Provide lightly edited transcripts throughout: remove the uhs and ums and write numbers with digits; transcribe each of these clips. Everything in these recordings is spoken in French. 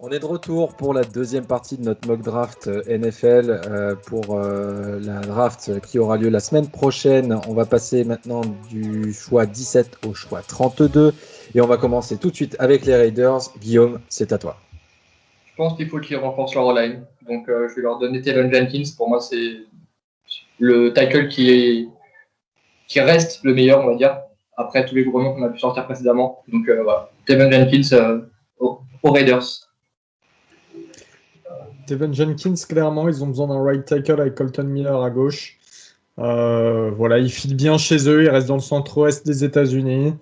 On est de retour pour la deuxième partie de notre mock draft NFL pour la draft qui aura lieu la semaine prochaine. On va passer maintenant du choix 17 au choix 32 et on va commencer tout de suite avec les Raiders. Guillaume, c'est à toi. Je pense qu'il faut qu'ils renforcent leur O-line. Donc, je vais leur donner Teven Jenkins. Pour moi, c'est le tackle qui reste le meilleur, on va dire, après tous les gros noms qu'on a pu sortir précédemment. Donc, voilà. Teven Jenkins aux Raiders. Teven Jenkins, clairement, ils ont besoin d'un right tackle avec Colton Miller à gauche. Voilà, il file bien chez eux, il reste dans le centre-ouest des États-Unis.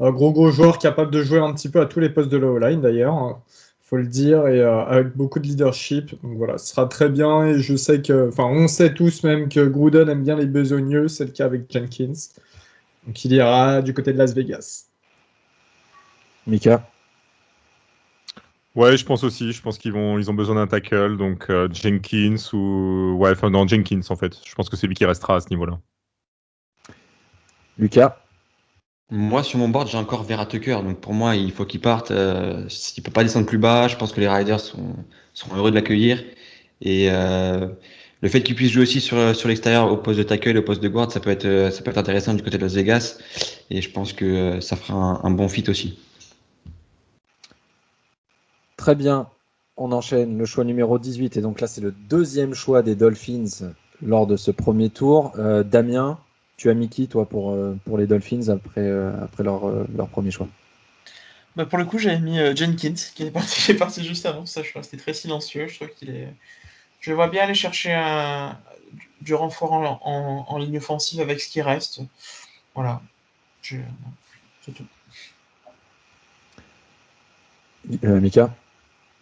Gros joueur capable de jouer un petit peu à tous les postes de la O-line d'ailleurs, faut le dire, et avec beaucoup de leadership. Donc voilà, ce sera très bien. Et je sais on sait tous même que Gruden aime bien les besogneux, c'est le cas avec Jenkins. Donc il ira du côté de Las Vegas. Mika? Ouais, je pense aussi. Je pense ils ont besoin d'un tackle, donc Jenkins Jenkins en fait. Je pense que c'est lui qui restera à ce niveau-là. Lucas? Moi, sur mon board, j'ai encore Vera Tucker. Donc pour moi, il faut qu'il parte. Il peut pas descendre plus bas. Je pense que les Riders seront heureux de l'accueillir. Et le fait qu'il puisse jouer aussi sur l'extérieur au poste de tackle, au poste de guard, ça peut être intéressant du côté de Las Vegas. Et je pense que ça fera un bon fit aussi. Très bien, on enchaîne le choix numéro 18 et donc là c'est le deuxième choix des Dolphins lors de ce premier tour. Damien, tu as mis qui toi pour les Dolphins après leur premier choix? Bah pour le coup j'avais mis Jenkins qui est parti juste avant, ça je suis resté très silencieux, je trouve je le vois bien aller chercher du renfort en ligne offensive avec ce qui reste. Voilà, c'est tout. Mika?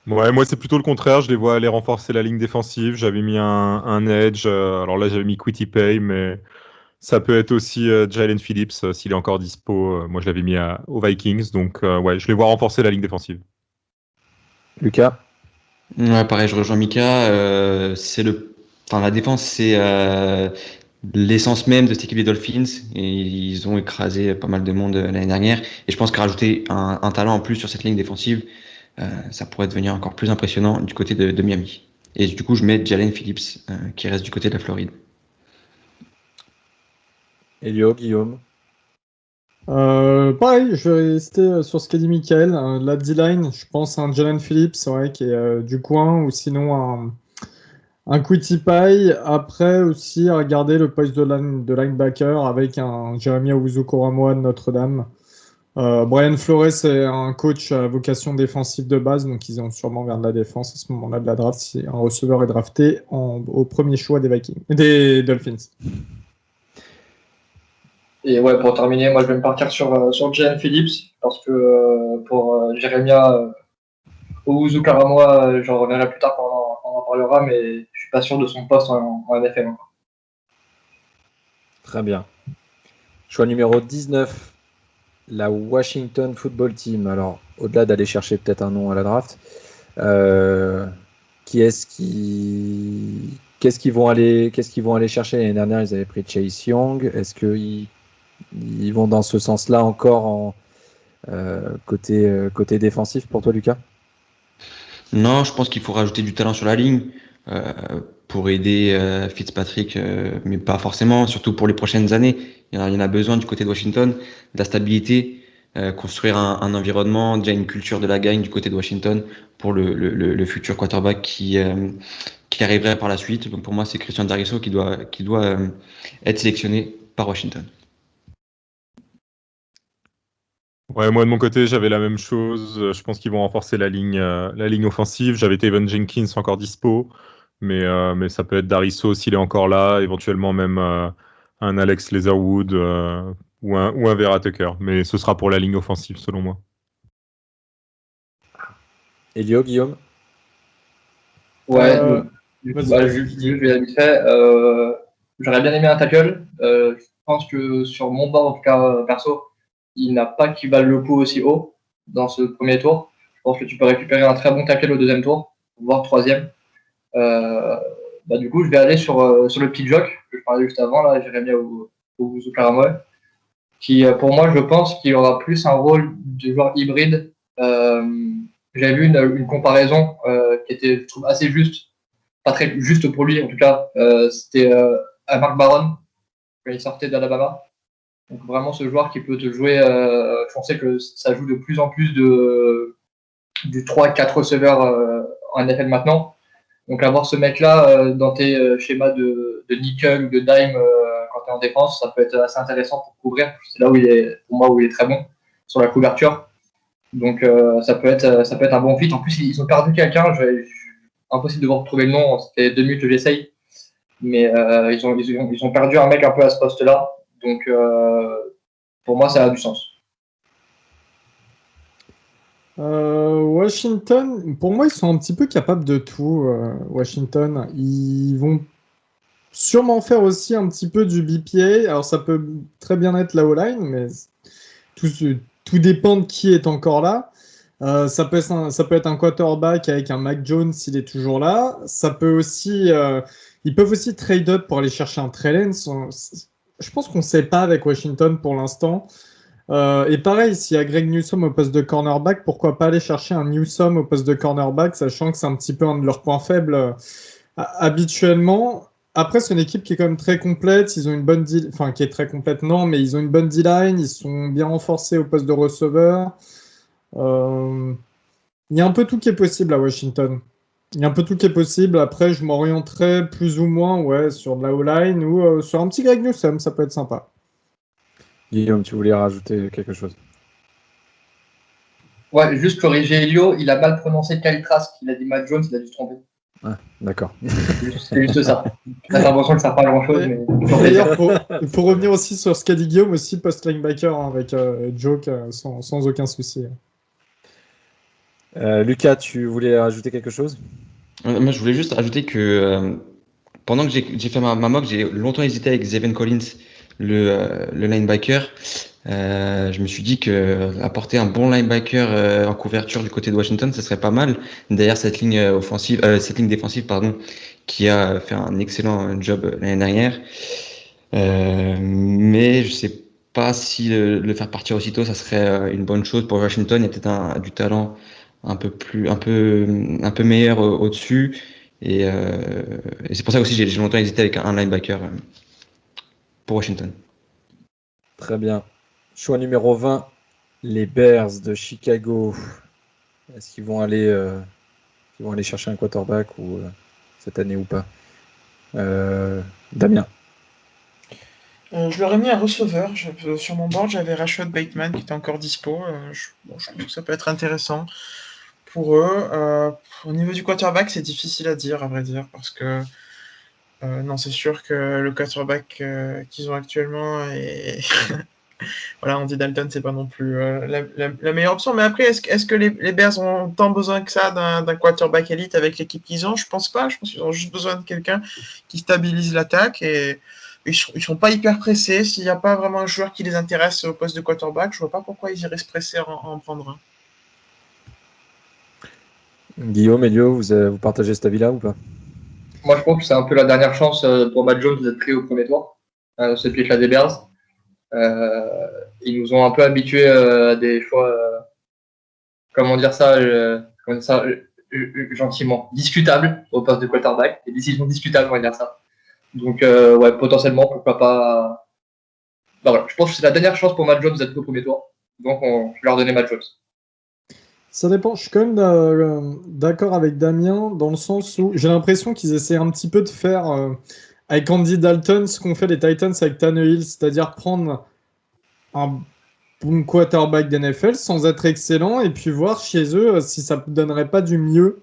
Ouais, moi c'est plutôt le contraire. Je les vois aller renforcer la ligne défensive. J'avais mis un edge. Alors là j'avais mis Quitty Pay, mais ça peut être aussi Jalen Phillips s'il est encore dispo. Moi je l'avais mis aux Vikings, donc ouais, je les vois renforcer la ligne défensive. Lucas? Ouais, pareil, je rejoins Mika. La défense, c'est l'essence même de cette équipe des Dolphins. Et ils ont écrasé pas mal de monde l'année dernière. Et je pense que rajouter un talent en plus sur cette ligne défensive, ça pourrait devenir encore plus impressionnant du côté de Miami. Et du coup, je mets Jalen Phillips qui reste du côté de la Floride. Elio, Guillaume? Pareil, je vais rester sur ce qu'a dit Michael. La D-line, je pense à un Jalen Phillips qui est du coin, ou sinon un Quitty Pie. Après aussi, à regarder le poste de linebacker avec un Jeremy Owusu-Koramoah de Notre-Dame. Brian Flores est un coach à vocation défensive de base, donc ils ont sûrement vers de la défense à ce moment-là de la draft si un receveur est drafté au premier choix des Dolphins. Et ouais, pour terminer, moi je vais me partir sur Jalen Phillips parce que pour Jeremiah Owusu-Koramoah, j'en reviendrai plus tard quand on en parlera, mais je suis pas sûr de son poste en NFL encore. Très bien. Choix numéro 19. La Washington Football Team. Alors, au-delà d'aller chercher peut-être un nom à la draft, qu'est-ce qu'ils vont aller chercher? L'année dernière, ils avaient pris Chase Young. Est-ce qu'ils vont dans ce sens-là encore côté défensif pour toi, Lucas? Non, je pense qu'il faut rajouter du talent sur la ligne pour aider Fitzpatrick, mais pas forcément, surtout pour les prochaines années. Il y en a besoin du côté de Washington, de la stabilité, construire un environnement, déjà une culture de la gagne du côté de Washington pour le futur quarterback qui arriverait par la suite. Donc pour moi, c'est Christian Darrisaw qui doit être sélectionné par Washington. Ouais, moi de mon côté, j'avais la même chose. Je pense qu'ils vont renforcer la ligne offensive. J'avais Teven Jenkins encore dispo, mais ça peut être Darrisaw s'il est encore là, éventuellement même un Alex Leatherwood ou un Vera Tucker. Mais ce sera pour la ligne offensive selon moi. Elio, Guillaume? Ouais, Euh, du coup, vas-y. je vais vite fait. J'aurais bien aimé un tackle. Je pense que sur mon bord, en tout cas perso, il n'a pas qui valent le coup aussi haut dans ce premier tour. Je pense que tu peux récupérer un très bon tackle au deuxième tour, voire troisième. Euh, du coup, je vais aller sur le petit jock que je parlais juste avant, là, Jérémy Oukaramoy, qui, pour moi, je pense qu'il aura plus un rôle de joueur hybride. J'avais vu une comparaison qui était, je trouve, assez juste, pas très juste pour lui en tout cas. C'était à Mark Barron, quand il sortait d'Alabama. Donc vraiment ce joueur qui peut te jouer, je pensais que ça joue de plus en plus du 3-4 receveurs en NFL maintenant. Donc avoir ce mec-là dans tes schémas de nickel ou de dime quand tu es en défense, ça peut être assez intéressant pour couvrir. C'est là où il est, pour moi, où il est très bon sur la couverture. Donc ça peut être un bon fit. En plus, ils ont perdu quelqu'un. Impossible de vous retrouver le nom. Ça fait 2 minutes que j'essaye. Mais ils ont perdu un mec un peu à ce poste-là. Donc pour moi, ça a du sens. Washington, pour moi, ils sont un petit peu capables de tout. Washington, ils vont sûrement faire aussi un petit peu du BPA. Alors, ça peut très bien être la O-line, mais tout dépend de qui est encore là. Ça peut être un quarterback avec un Mac Jones s'il est toujours là. Ça peut aussi, ils peuvent aussi trade up pour aller chercher un Trey Lance. Je pense qu'on ne sait pas avec Washington pour l'instant. Et pareil, s'il y a Greg Newsome au poste de cornerback, pourquoi pas aller chercher un Newsome au poste de cornerback, sachant que c'est un petit peu un de leurs points faibles habituellement. Après, c'est une équipe qui est quand même très complète. Ils ont une bonne enfin qui est très complète, non, mais ils ont une bonne D-line. Ils sont bien renforcés au poste de receveur. Il y a un peu tout qui est possible à Washington. Il y a un peu tout qui est possible. Après, je m'orienterai plus ou moins sur de la O-line ou sur un petit Greg Newsome. Ça peut être sympa. Guillaume, tu voulais rajouter quelque chose? Ouais, juste corriger Elio, il a mal prononcé Kyle Trask. Il a dit Matt Jones, il a dû se tromper. Ah, d'accord. C'est juste ça. J'ai l'impression que ça ne sert pas à grand-chose. Mais... D'ailleurs, pour revenir aussi sur ce qu'a dit Guillaume, aussi post-linebacker avec Joke sans aucun souci. Lucas, tu voulais rajouter quelque chose? Moi, je voulais juste ajouter que pendant que j'ai fait ma mock, j'ai longtemps hésité avec Zaven Collins, le linebacker. Je me suis dit que apporter un bon linebacker en couverture du côté de Washington, ce serait pas mal. Derrière cette ligne cette ligne défensive, pardon, qui a fait un excellent job l'année dernière. Mais je sais pas si le faire partir aussitôt, ça serait une bonne chose pour Washington. Il y a peut-être du talent un peu meilleur au-dessus. Et c'est pour ça aussi j'ai longtemps hésité avec un linebacker pour Washington. Très bien. Choix numéro 20, les Bears de Chicago. Est-ce qu'ils vont aller chercher un quarterback cette année ou pas? Damien. Je leur ai mis un receveur. Sur mon board, j'avais Rashad Bateman qui était encore dispo. Je trouve que ça peut être intéressant pour eux. Au niveau du quarterback, c'est difficile à dire, à vrai dire, parce que non, c'est sûr que le quarterback qu'ils ont actuellement est... Voilà, Andy Dalton, c'est pas non plus la meilleure option. Mais après, est-ce que les Bears ont tant besoin que ça d'un quarterback élite avec l'équipe qu'ils ont? Je pense pas. Je pense qu'ils ont juste besoin de quelqu'un qui stabilise l'attaque et ils sont pas hyper pressés. S'il n'y a pas vraiment un joueur qui les intéresse au poste de quarterback, je vois pas pourquoi ils iraient se presser à en prendre un. Guillaume, Elio, vous partagez cet avis-là ou pas? Moi, je pense que c'est un peu la dernière chance pour Matt Jones d'être pris au premier tour. Ce pied-là des Bears. Ils nous ont un peu habitués à des choix, comment dire ça gentiment, discutables au poste de quarterback. Des décisions discutables, on va dire ça. Donc, ouais, potentiellement, pourquoi pas. Voilà, je pense que c'est la dernière chance pour Matt Jones d'être au premier tour. Donc, je vais leur donner Matt Jones. Ça dépend. Je suis quand même d'accord avec Damien dans le sens où j'ai l'impression qu'ils essaient un petit peu de faire avec Andy Dalton ce qu'ont fait les Titans avec Tannehill, c'est-à-dire prendre un bon quarterback d'NFL sans être excellent et puis voir chez eux si ça ne donnerait pas du mieux.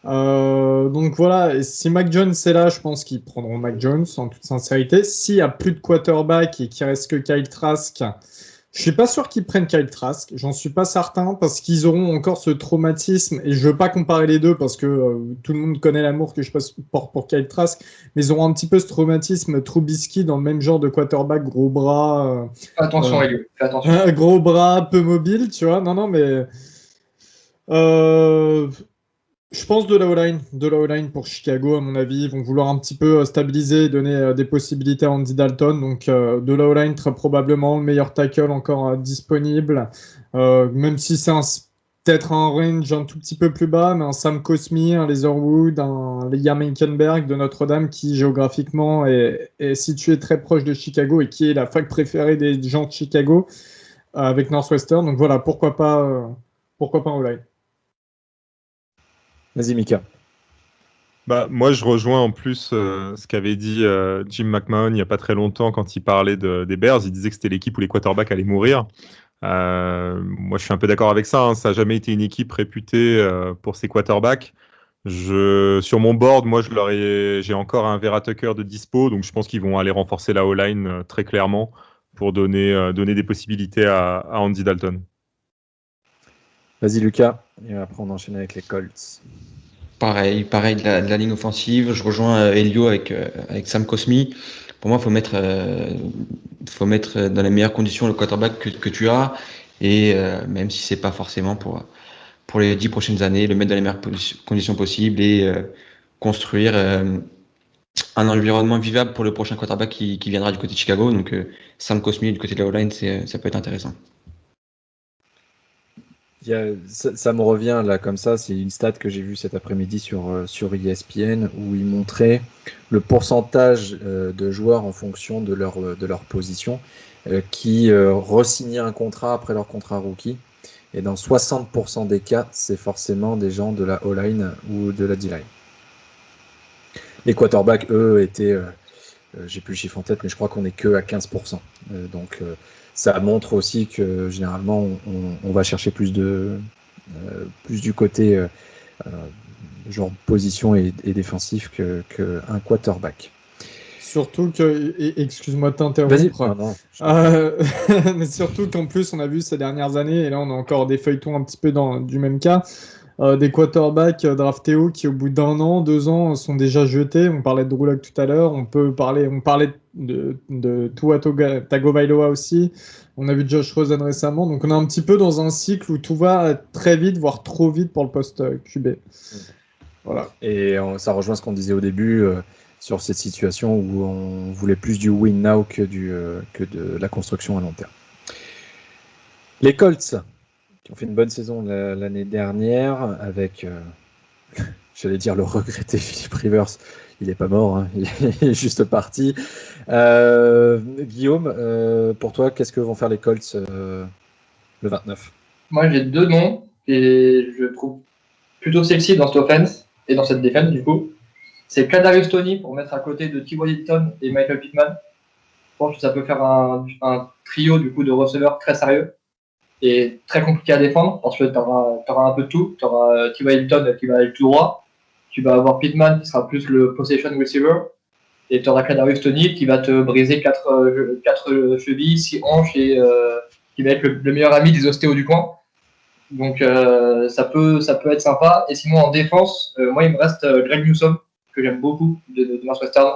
Donc voilà, et si Mac Jones est là, je pense qu'ils prendront Mac Jones en toute sincérité. S'il n'y a plus de quarterback et qu'il reste que Kyle Trask, Je suis pas sûr qu'ils prennent Kyle Trask, j'en suis pas certain parce qu'ils auront encore ce traumatisme et je veux pas comparer les deux parce que tout le monde connaît l'amour que je porte pour Kyle Trask, mais ils auront un petit peu ce traumatisme Trubisky dans le même genre de quarterback, gros bras, Attention, Elio, fais attention. gros bras, peu mobile, tu vois. Non, mais je pense de la O-line pour Chicago, à mon avis. Ils vont vouloir un petit peu stabiliser et donner des possibilités à Andy Dalton. Donc, de la O-line, très probablement, le meilleur tackle encore disponible. Même si c'est peut-être un range un tout petit peu plus bas, mais un Sam Cosmi, un Leatherwood, un Liam Hülkenberg de Notre-Dame qui, géographiquement, est situé très proche de Chicago et qui est la fac préférée des gens de Chicago avec Northwestern. Donc, voilà, pourquoi pas en O-line. Vas-y, Mika. Bah, moi, je rejoins en plus ce qu'avait dit Jim McMahon il n'y a pas très longtemps quand il parlait des Bears. Il disait que c'était l'équipe où les quarterbacks allaient mourir. Moi, je suis un peu d'accord avec ça. Hein. Ça n'a jamais été une équipe réputée pour ses quarterbacks. Sur mon board, moi, j'ai encore un Vera Tucker de dispo, donc je pense qu'ils vont aller renforcer la O-line très clairement pour donner des possibilités à Andy Dalton. Vas-y, Lucas. Et après, on enchaîne avec les Colts. Pareil de la ligne offensive. Je rejoins Elio avec Sam Cosmi. Pour moi, faut mettre dans les meilleures conditions le quarterback que tu as, et même si c'est pas forcément pour les 10 prochaines années, le mettre dans les meilleures conditions possibles et construire un environnement vivable pour le prochain quarterback qui viendra du côté de Chicago. Donc Sam Cosmi du côté de la O-line, ça peut être intéressant. Ça me revient là comme ça, c'est une stat que j'ai vue cet après-midi sur ESPN où ils montraient le pourcentage de joueurs en fonction de leur position qui re-signaient un contrat après leur contrat rookie. Et dans 60% des cas, c'est forcément des gens de la O-line ou de la D-line. Les quarterbacks, eux, étaient, j'ai plus le chiffre en tête, mais je crois qu'on n'est que à 15%. Donc ça montre aussi que généralement on va chercher plus du côté genre position et défensif qu'un quarterback. Surtout que, excuse-moi de t'interrompre, mais surtout qu'en plus on a vu ces dernières années, et là on a encore des feuilletons un petit peu du même cas, des quarterbacks draftés haut qui au bout d'un an, 2 ans sont déjà jetés. On parlait de Drew Lock tout à l'heure, on parlait de Tua Tagovailoa aussi, on a vu Josh Rosen récemment, donc on est un petit peu dans un cycle où tout va très vite, voire trop vite pour le poste QB. Voilà. Et ça rejoint ce qu'on disait au début sur cette situation où on voulait plus du win now que de la construction à long terme. Les Colts qui ont fait une bonne saison l'année dernière avec, j'allais dire le regretté Philip Rivers, il n'est pas mort, hein, il est juste parti. Guillaume, pour toi, qu'est-ce que vont faire les Colts le 29 ? Moi, j'ai 2 noms et je trouve plutôt sexy dans cette offense et dans cette défense du coup. C'est Kadarius Toney pour mettre à côté de T.Y. Hilton et Michael Pittman. Je pense que ça peut faire un trio du coup de receveurs très sérieux et très compliqué à défendre parce que tu auras un peu de tout. Tu auras T.Y. Hilton qui va aller tout droit. Tu vas avoir Pittman qui sera plus le possession receiver. Et tu auras Kadarius Toney qui va te briser 4 chevilles, 6 hanches et qui va être le meilleur ami des ostéos du coin. Donc ça peut être sympa. Et sinon en défense, moi il me reste Greg Newsome, que j'aime beaucoup, de Northwestern,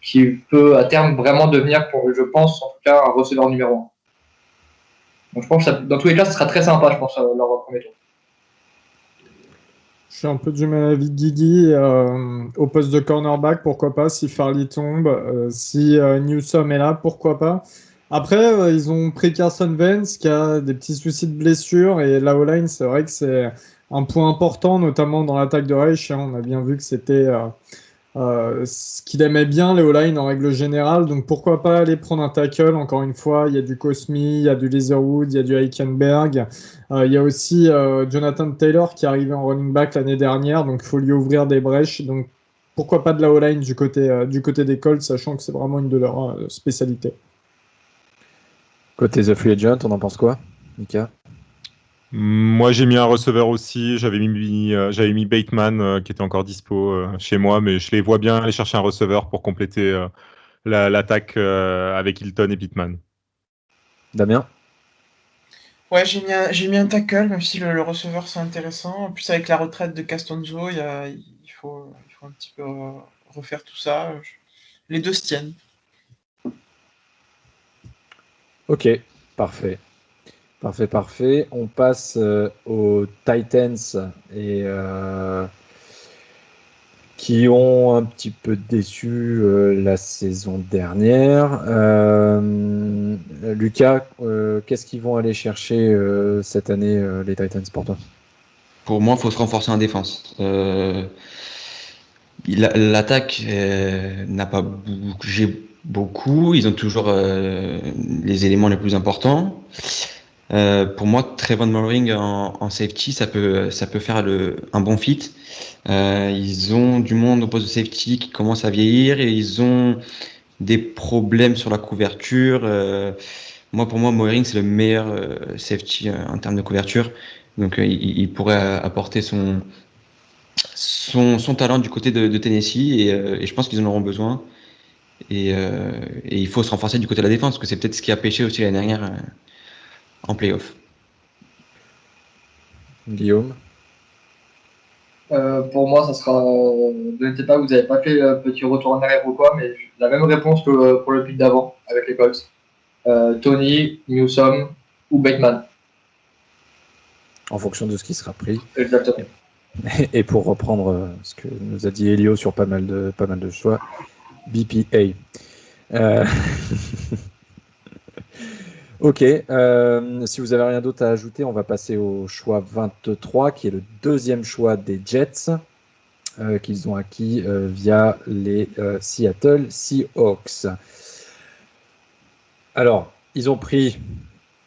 qui peut à terme vraiment devenir, je pense en tout cas, un receveur numéro 1. Donc je pense que dans tous les cas, ce sera très sympa, je pense, leur premier tour. Je suis un peu du même avis de Guigui. Au poste de cornerback, pourquoi pas, si Farley tombe, si Newsome est là, pourquoi pas. Après, ils ont pris Carson Wentz qui a des petits soucis de blessure, et la O-line, c'est vrai que c'est un point important, notamment dans l'attaque de Reich. On a bien vu que c'était ce qu'il aimait bien, les O-line en règle générale. Donc pourquoi pas aller prendre un tackle. Encore une fois, il y a du Cosmi, il y a du Leatherwood, il y a du Hülkenberg. Il y a aussi Jonathan Taylor qui est arrivé en running back l'année dernière, donc il faut lui ouvrir des brèches. Donc pourquoi pas de la O-line du côté des Colts, sachant que c'est vraiment une de leurs spécialités. Côté The Free Agent, on en pense quoi, Mika ? Moi, j'ai mis un receveur aussi. J'avais mis Bateman qui était encore dispo chez moi, mais je les vois bien aller chercher un receveur pour compléter l'attaque avec Hilton et Pittman. Damien ? Ouais, j'ai mis un tackle, même si le receveur c'est intéressant. En plus, avec la retraite de Castonzo, il faut un petit peu refaire tout ça. Les deux se tiennent. Ok, parfait. Parfait. On passe aux Titans et qui ont un petit peu déçu la saison dernière. Lucas, qu'est-ce qu'ils vont aller chercher cette année, les Titans, pour toi? Pour moi, il faut se renforcer en défense. L'attaque n'a pas bougé beaucoup. Ils ont toujours les éléments les plus importants. Pour moi, Trevon Moehrig en safety, ça peut faire un bon fit. Ils ont du monde au poste de safety qui commence à vieillir et ils ont des problèmes sur la couverture. Pour moi, Moehrig, c'est le meilleur safety en termes de couverture. Donc, il pourrait apporter son talent du côté de Tennessee et je pense qu'ils en auront besoin. Et il faut se renforcer du côté de la défense, parce que c'est peut-être ce qui a pêché aussi l'année dernière en playoff. Guillaume? Pour moi, ça sera. Ne sais pas, vous n'avez pas fait petit retour en arrière ou quoi, mais la même réponse que pour le pick d'avant avec les Colts. Tony, Newsom ou Bateman. En fonction de ce qui sera pris. Exactement. Et pour reprendre ce que nous a dit Elio sur pas mal de choix, BPA. Ok, si vous avez rien d'autre à ajouter, on va passer au choix 23, qui est le deuxième choix des Jets, qu'ils ont acquis via les Seattle Seahawks. Alors, ils ont pris,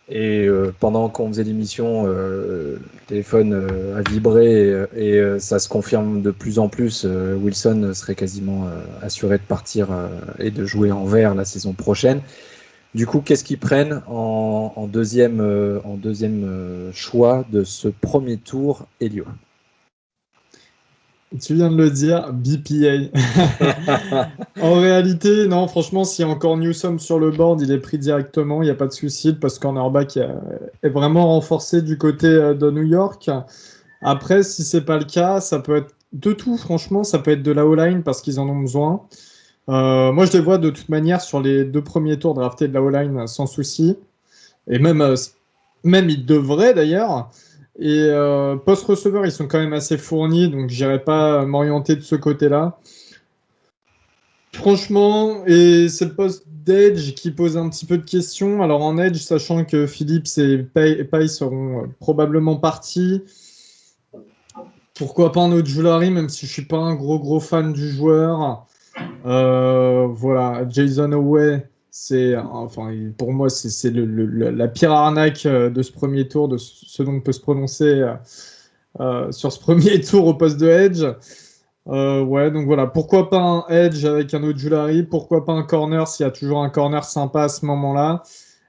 et pendant qu'on faisait l'émission, le téléphone a vibré et ça se confirme de plus en plus. Wilson serait quasiment assuré de partir et de jouer en vert la saison prochaine. Du coup, qu'est-ce qu'ils prennent en deuxième choix de ce premier tour, Elio? Tu viens de le dire, BPA. En réalité, non, franchement, s'il y a encore Newsom sur le board, il est pris directement, il n'y a pas de souci, parce que cornerback est vraiment renforcé du côté de New York. Après, si c'est pas le cas, ça peut être de tout, franchement, ça peut être de la O-line parce qu'ils en ont besoin. Moi, je les vois de toute manière sur les 2 premiers tours draftés de la O-line sans souci. Et même ils devraient d'ailleurs. Et post-receveur, ils sont quand même assez fournis, donc j'irai pas m'orienter de ce côté-là. Franchement, et c'est le poste d'Edge qui pose un petit peu de questions. Alors en Edge, sachant que Phillips et Pay seront probablement partis, pourquoi pas un Ojulari, même si je suis pas un gros fan du joueur. Voilà, Jason Howe, pour moi, c'est la pire arnaque de ce premier tour, de ce dont on peut se prononcer sur ce premier tour au poste de Edge. Ouais, donc voilà, pourquoi pas un Edge avec un Ojulari, pourquoi pas un corner s'il y a toujours un corner sympa à ce moment-là,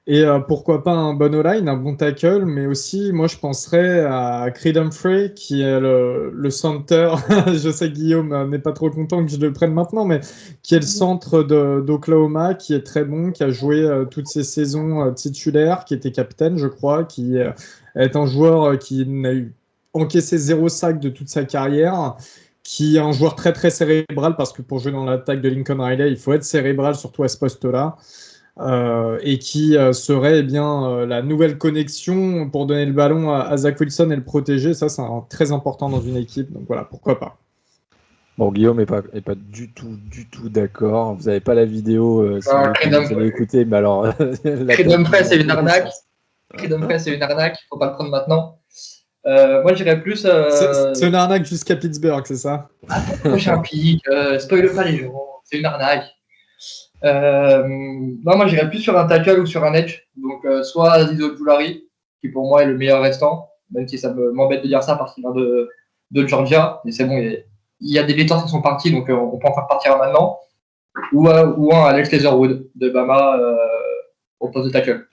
et pourquoi pas un bon O-line, un bon tackle, mais aussi, moi, je penserais à Creed Humphrey, qui est le center. Je sais que Guillaume n'est pas trop content que je le prenne maintenant, mais qui est le centre d'Oklahoma, qui est très bon, qui a joué toutes ces saisons titulaires, qui était capitaine, je crois, qui est un joueur qui n'a eu encaissé 0 sac de toute sa carrière, qui est un joueur très cérébral, parce que pour jouer dans l'attaque de Lincoln Riley, il faut être cérébral, surtout à ce poste-là. Et qui serait la nouvelle connexion pour donner le ballon à Zach Wilson et le protéger. Ça, c'est très important dans une équipe. Donc voilà, pourquoi pas. Bon, Guillaume n'est pas du tout d'accord. Vous n'avez pas la vidéo si vous allez écouter, mais alors... Creed Humphrey, c'est une arnaque. Creed Humphrey, c'est une arnaque. Il ne faut pas le prendre maintenant. Moi, j'irais plus... C'est une arnaque jusqu'à Pittsburgh, c'est ça? Prochain pick, spoil pas les gens. C'est une arnaque. Non, moi j'irais plus sur un tackle ou sur un edge. Donc soit Aziz Ojulari, qui pour moi est le meilleur restant, même si ça m'embête de dire ça parce qu'il vient de Georgia, mais c'est bon, il y a des Gators qui sont partis, donc on peut en faire partir maintenant. Ou un Alex Leatherwood de Bama au poste de tackle.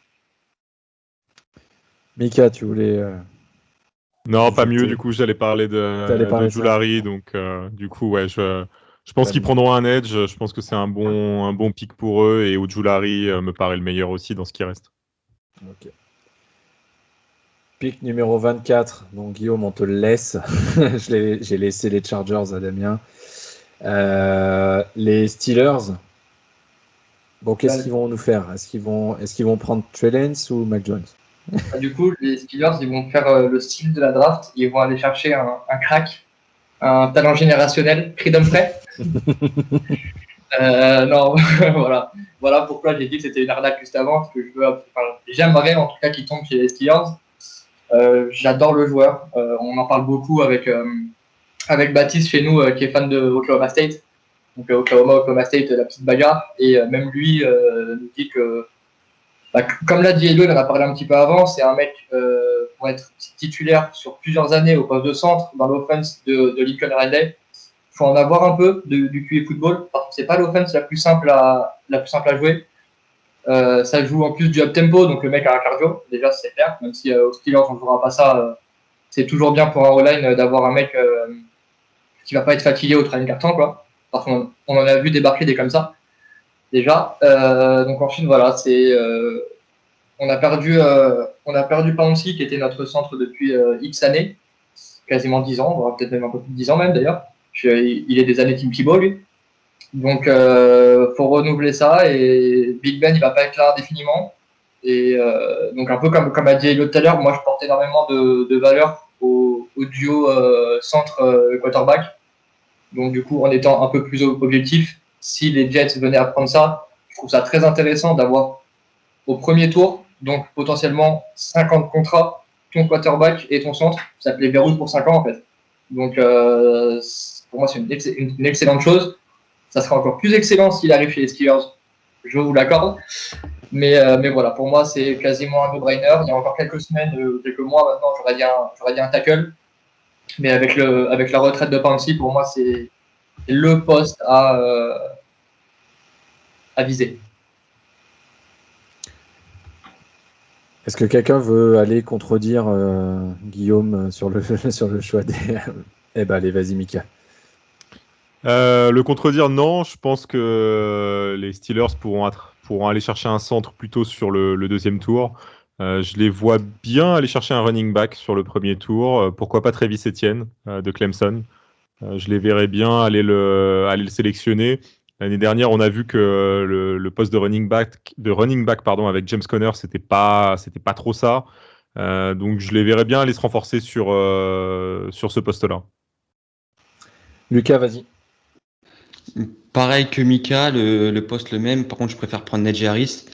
Mika, tu voulais... Non, pas mieux, du coup j'allais parler de Ojulari, donc du coup ouais, je pense qu'ils prendront un edge, je pense que c'est un bon pick pour eux, et Ojulari me paraît le meilleur aussi dans ce qui reste. Ok. Pick numéro 24. Donc, Guillaume, on te le laisse. J'ai laissé les Chargers à Damien. Les Steelers. Bon, qu'est-ce qu'ils vont nous faire? Est-ce qu'ils vont prendre Trey Lance ou Mac Jones? Du coup, les Steelers, ils vont faire le style de la draft. Ils vont aller chercher un crack, un talent générationnel, Creed Humphrey. Non, voilà pourquoi j'ai dit que c'était une arnaque juste avant. Parce que j'aimerais en tout cas qu'il tombe chez les Steelers. J'adore le joueur. On en parle beaucoup avec Baptiste chez nous, qui est fan de Oklahoma State. Donc Oklahoma State, la petite bagarre. Et même lui nous dit que, comme l'a dit Elio, il en a parlé un petit peu avant, c'est un mec pour être titulaire sur plusieurs années au poste de centre dans l'offense de Lincoln Riley. Il faut en avoir un peu du QI football, parce que c'est pas l'offense la plus simple à jouer. Ça joue en plus du up-tempo, donc le mec a un cardio, déjà c'est clair, même si aux Steelers on ne jouera pas ça, c'est toujours bien pour un O-line d'avoir un mec qui va pas être fatigué au troisième quart-temps, quoi. Parce qu'on en a vu débarquer des comme ça, déjà. Donc ensuite, voilà, on a perdu Pouncey, qui était notre centre depuis X années, quasiment 10 ans, voire peut-être même un peu plus de 10 ans même d'ailleurs. Il est des années Tim Tebow, lui. Donc, faut renouveler ça, et Big Ben, il va pas être là indéfiniment. Et donc, un peu comme a dit Elio tout à l'heure, moi, je porte énormément de valeur au duo centre-quarterback. Donc, du coup, en étant un peu plus objectif, si les Jets venaient à prendre ça, je trouve ça très intéressant d'avoir au premier tour, donc potentiellement 50 contrats, ton quarterback et ton centre. Ça te les verrouille pour 5 ans, en fait. Donc, pour moi, c'est une excellente chose. Ça sera encore plus excellent s'il arrive chez les Steelers, je vous l'accorde. Mais voilà, pour moi, c'est quasiment un no-brainer. Il y a encore quelques semaines, quelques mois maintenant, j'aurais dit un tackle. Mais avec la retraite de Pouncey, pour moi, c'est le poste à viser. Est-ce que quelqu'un veut aller contredire Guillaume sur le choix des... Eh ben, allez, vas-y, Mika. Le contredire, non. Je pense que les Steelers pourront aller chercher un centre plutôt sur le deuxième tour. Je les vois bien aller chercher un running back sur le premier tour. Pourquoi pas Travis Etienne de Clemson. Je les verrais bien aller le sélectionner. L'année dernière, on a vu que le poste de running back avec James Conner, c'était pas trop ça. Donc je les verrais bien aller se renforcer sur ce poste-là. Lucas, vas-y. Pareil que Mika, le poste le même. Par contre, je préfère prendre Najee Harris,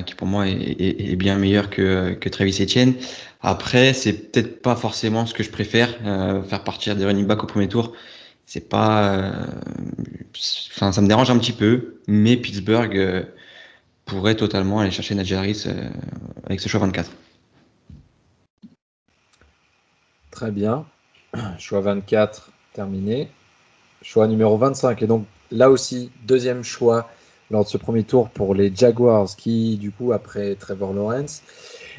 qui pour moi est bien meilleur que Travis Etienne. Après, c'est peut-être pas forcément ce que je préfère, faire partir des running backs au premier tour. C'est pas, ça me dérange un petit peu, mais Pittsburgh pourrait totalement aller chercher Najee Harris avec ce choix 24. Très bien. Choix 24, terminé. Choix numéro 25. Et donc, là aussi, deuxième choix lors de ce premier tour pour les Jaguars qui, du coup, après Trevor Lawrence,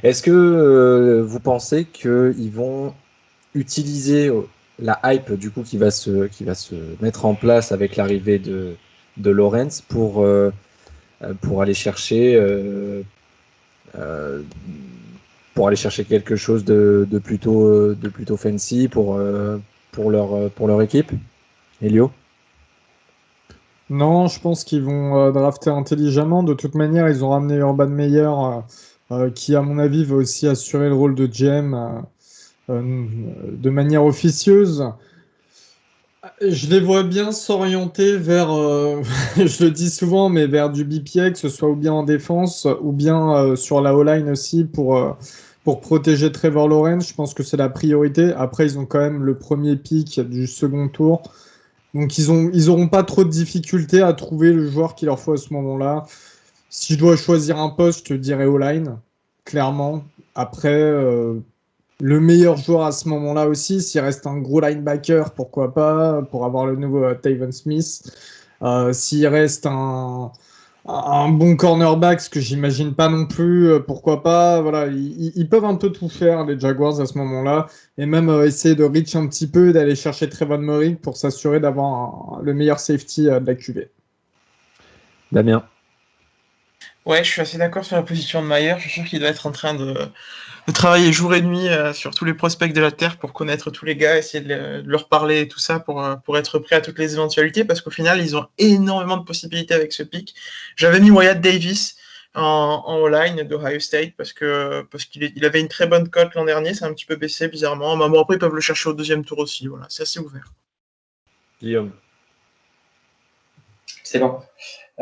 est-ce que vous pensez qu'ils vont utiliser la hype, du coup, qui va se mettre en place avec l'arrivée de Lawrence pour aller chercher quelque chose de plutôt fancy pour leur équipe? Elio? Non, je pense qu'ils vont drafter intelligemment. De toute manière, ils ont ramené Urban Meyer, qui, à mon avis, va aussi assurer le rôle de GM de manière officieuse. Je les vois bien s'orienter vers, je le dis souvent, mais vers du BPA, que ce soit ou bien en défense ou bien sur la O-line aussi pour protéger Trevor Lawrence. Je pense que c'est la priorité. Après, ils ont quand même le premier pick du second tour. Donc, ils auront pas trop de difficultés à trouver le joueur qu'il leur faut à ce moment-là. Si je dois choisir un poste, je dirais O-line, clairement. Après, le meilleur joueur à ce moment-là aussi, s'il reste un gros linebacker, pourquoi pas, pour avoir le nouveau Tyron Smith. S'il reste un bon cornerback, ce que j'imagine pas non plus, pourquoi pas. Voilà, ils peuvent un peu tout faire, les Jaguars, à ce moment-là, et même essayer de reach un petit peu, d'aller chercher Trevon Moehrig pour s'assurer d'avoir le meilleur safety de la QV. Damien? Ouais, je suis assez d'accord sur la position de Mayer. Je suis sûr qu'il doit être en train de travailler jour et nuit sur tous les prospects de la Terre pour connaître tous les gars, essayer de leur parler et tout ça pour être prêt à toutes les éventualités parce qu'au final, ils ont énormément de possibilités avec ce pick. J'avais mis Wyatt Davis en O-line d'Ohio State parce qu'il avait une très bonne cote l'an dernier. C'est un petit peu baissé bizarrement. Mais bon, après, ils peuvent le chercher au deuxième tour aussi. Voilà, c'est assez ouvert. Guillaume. C'est bon.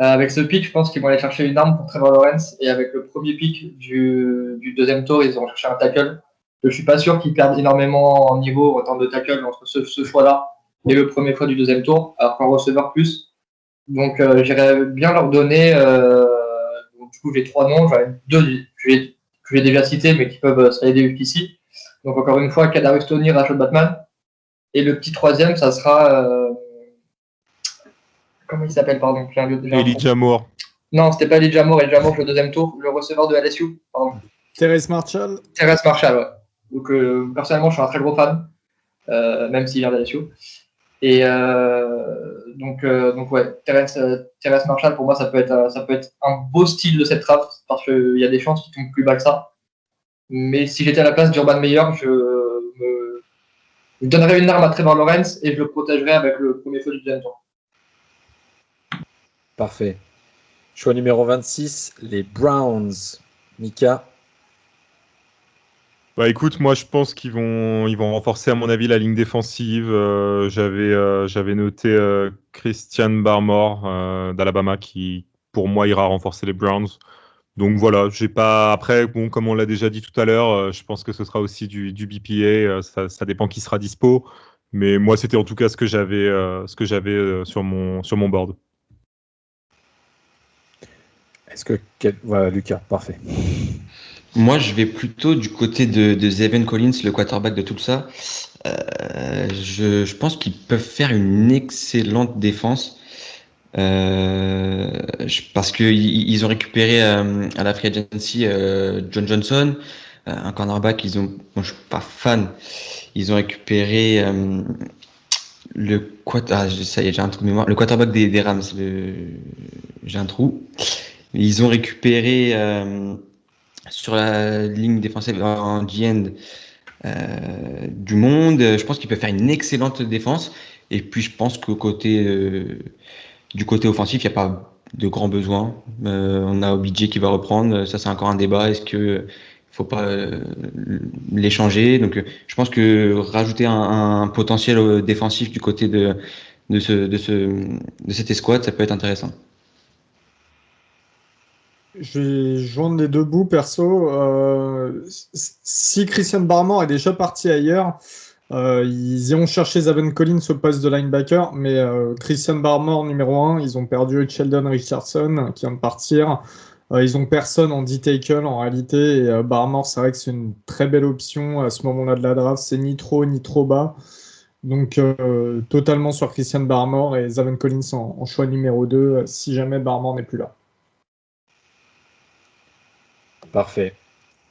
Avec ce pick, je pense qu'ils vont aller chercher une arme pour Trevor Lawrence. Et avec le premier pick du deuxième tour, ils vont chercher un tackle. Je suis pas sûr qu'ils perdent énormément en niveau en termes de tackle entre ce choix-là et le premier choix du deuxième tour, alors qu'en receveur plus. Donc j'irais bien leur donner. Donc, du coup, j'ai 3 noms. J'en ai 2 que j'ai déjà cités, mais qui peuvent se aider ici. Donc encore une fois, Kadarius Toney, Rashad Batman. Et le petit troisième, ça sera. Comment il s'appelle, pardon? Elijah Moore. Non, c'était pas Elijah Moore. Elijah Moore, le deuxième tour, le receveur de LSU. Pardon. Terrace Marshall. Terrace Marshall, ouais. Donc, personnellement, je suis un très gros fan, même s'il vient de LSU. Et donc ouais, Terrace Marshall, pour moi, ça peut être un beau style de cette draft, parce qu'il y a des chances qu'il tombe plus bas que ça. Mais si j'étais à la place d'Urban Meyer, je donnerais une arme à Trevor Lawrence et je le protégerais avec le premier feu du deuxième tour. Parfait. Choix numéro 26, les Browns. Mika. Bah écoute, moi je pense qu'ils vont renforcer à mon avis la ligne défensive. J'avais noté Christian Barmore d'Alabama qui pour moi ira renforcer les Browns. Donc voilà, j'ai pas. Après, bon, comme on l'a déjà dit tout à l'heure, je pense que ce sera aussi du BPA. Ça dépend qui sera dispo. Mais moi, c'était en tout cas ce que j'avais sur mon board. Voilà, Lucas, parfait. Moi, je vais plutôt du côté de Zaven Collins, le quarterback de tout ça. Je pense qu'ils peuvent faire une excellente défense. Parce qu'ils ont récupéré à la free agency John Johnson, un cornerback. Moi, je suis pas fan. Ils ont récupéré ça y est, j'ai un trou de mémoire. Le quarterback des Rams. J'ai un trou. Ils ont récupéré sur la ligne défensive en D-end du monde. Je pense qu'ils peuvent faire une excellente défense. Et puis, je pense que du côté offensif, il n'y a pas de grands besoins. On a OBJ qui va reprendre. Ça, c'est encore un débat. Est-ce que faut pas l'échanger? Donc, je pense que rajouter un potentiel défensif du côté de cette escouade, ça peut être intéressant. Je vais joindre les deux bouts perso. Si Christian Barmore est déjà parti ailleurs, ils iront chercher Zaven Collins au poste de linebacker, mais Christian Barmore numéro 1, ils ont perdu Sheldon Richardson qui vient de partir. Ils ont personne en D-tackle en réalité, et Barmore, c'est vrai que c'est une très belle option à ce moment-là de la draft. C'est ni trop ni trop bas. Donc totalement sur Christian Barmore et Zaven Collins en choix numéro 2 si jamais Barmore n'est plus là. Parfait.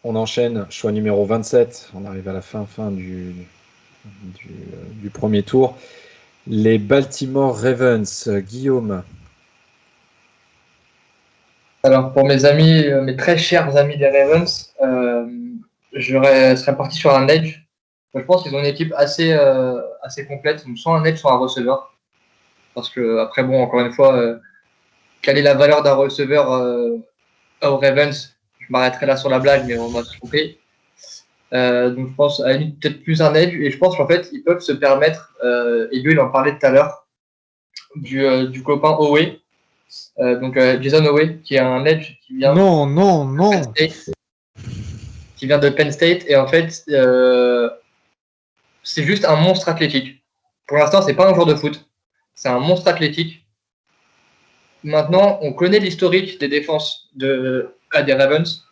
On enchaîne. Choix numéro 27. On arrive à la fin du premier tour. Les Baltimore Ravens. Guillaume. Alors, pour mes amis, mes très chers amis des Ravens, je serais parti sur un edge. Je pense qu'ils ont une équipe assez complète, soit un edge, soit un receveur. Parce que, après, bon, encore une fois, quelle est la valeur d'un receveur aux Ravens? Je m'arrêterai là sur la blague, mais on va se tromper. Donc, je pense à la limite peut-être plus un edge. Et je pense qu'en fait, ils peuvent se permettre, et lui, il en parlait tout à l'heure, du copain Owe. Donc Jason Owe, qui est un edge qui vient de Penn State, et en fait c'est juste un monstre athlétique. Pour l'instant, c'est pas un joueur de foot, c'est un monstre athlétique. Maintenant, on connaît l'historique des défenses des Ravens.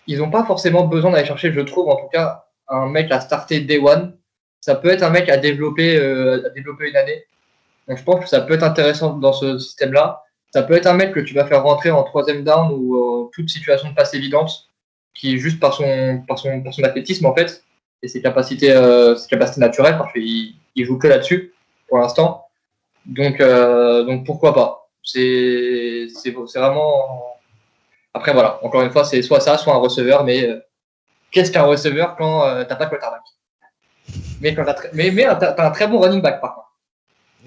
Ils n'ont pas forcément besoin d'aller chercher, je trouve, en tout cas, un mec à starter day one. Ça peut être un mec à développer une année. Donc je pense que ça peut être intéressant dans ce système-là. Ça peut être un mec que tu vas faire rentrer en troisième down ou toute situation de passe évidente, qui juste par son athlétisme en fait et ses capacités naturelles, parce qu'il joue que là-dessus pour l'instant. Donc pourquoi pas. C'est vraiment Après, voilà, encore une fois, c'est soit ça, soit un receveur, mais qu'est-ce qu'un receveur quand t'as pas de quarterback? Mais quand t'as un très bon running back, par contre.